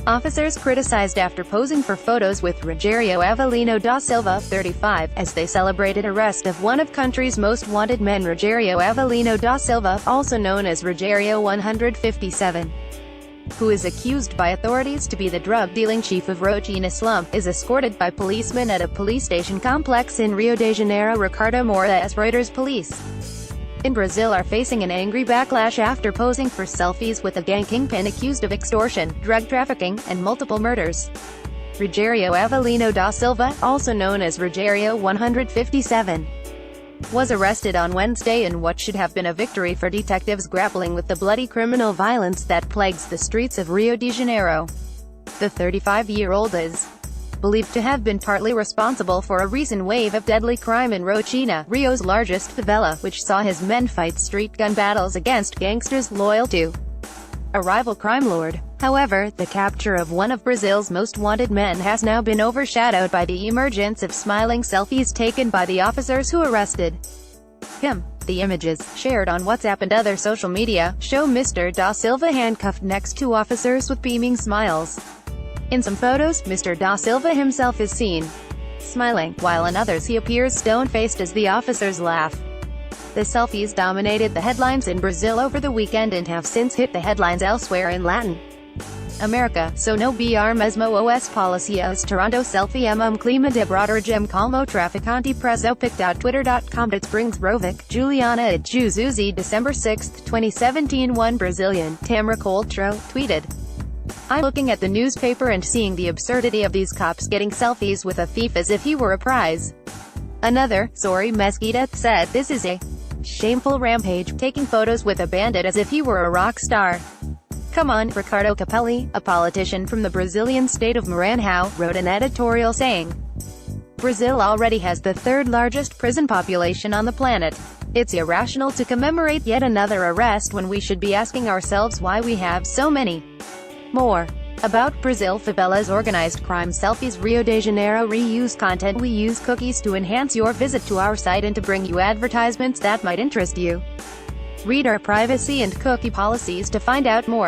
Officers criticized after posing for photos with Rogério Avelino da Silva, 35, as they celebrated arrest of one of country's most wanted men. Rogério Avelino da Silva, also known as Rogério 157, who is accused by authorities to be the drug-dealing chief of Rotina slump, is escorted by policemen at a police station complex in Rio de Janeiro. Ricardo Moraes. Reuters. Police in Brazil are facing an angry backlash after posing for selfies with a gang kingpin accused of extortion, drug trafficking, and multiple murders. Rogério Avelino da Silva, also known as Rogério 157, was arrested on Wednesday in what should have been a victory for detectives grappling with the bloody criminal violence that plagues the streets of Rio de Janeiro. The 35-year-old is believed to have been partly responsible for a recent wave of deadly crime in Rotina, Rio's largest favela, which saw his men fight street gun battles against gangsters loyal to a rival crime lord. However, the capture of one of Brazil's most wanted men has now been overshadowed by the emergence of smiling selfies taken by the officers who arrested him. The images, shared on WhatsApp and other social media, show Mr. da Silva handcuffed next to officers with beaming smiles. In some photos, Mr. da Silva himself is seen smiling, while in others he appears stone-faced as the officers laugh. The selfies dominated the headlines in Brazil over the weekend and have since hit the headlines elsewhere in Latin America. So no br mesmo os policiais Toronto selfie clima de brodergem calmo traficante preso picked Twitter.com. It brings Rovic, Juliana at Juzuzi. December 6, 2017. One Brazilian, Tamara Coltro, tweeted, "I'm looking at the newspaper and seeing the absurdity of these cops getting selfies with a thief as if he were a prize." Another, Zori Mesquita, said, "This is a shameful rampage, taking photos with a bandit as if he were a rock star. Come on." Ricardo Capelli, a politician from the Brazilian state of Maranhão, wrote an editorial saying, "Brazil already has the third largest prison population on the planet. It's irrational to commemorate yet another arrest when we should be asking ourselves why we have so many more." About Brazil favelas organized crime selfies. Rio de Janeiro reuse content. We use cookies to enhance your visit to our site and to bring you advertisements that might interest you. Read our privacy and cookie policies to find out more.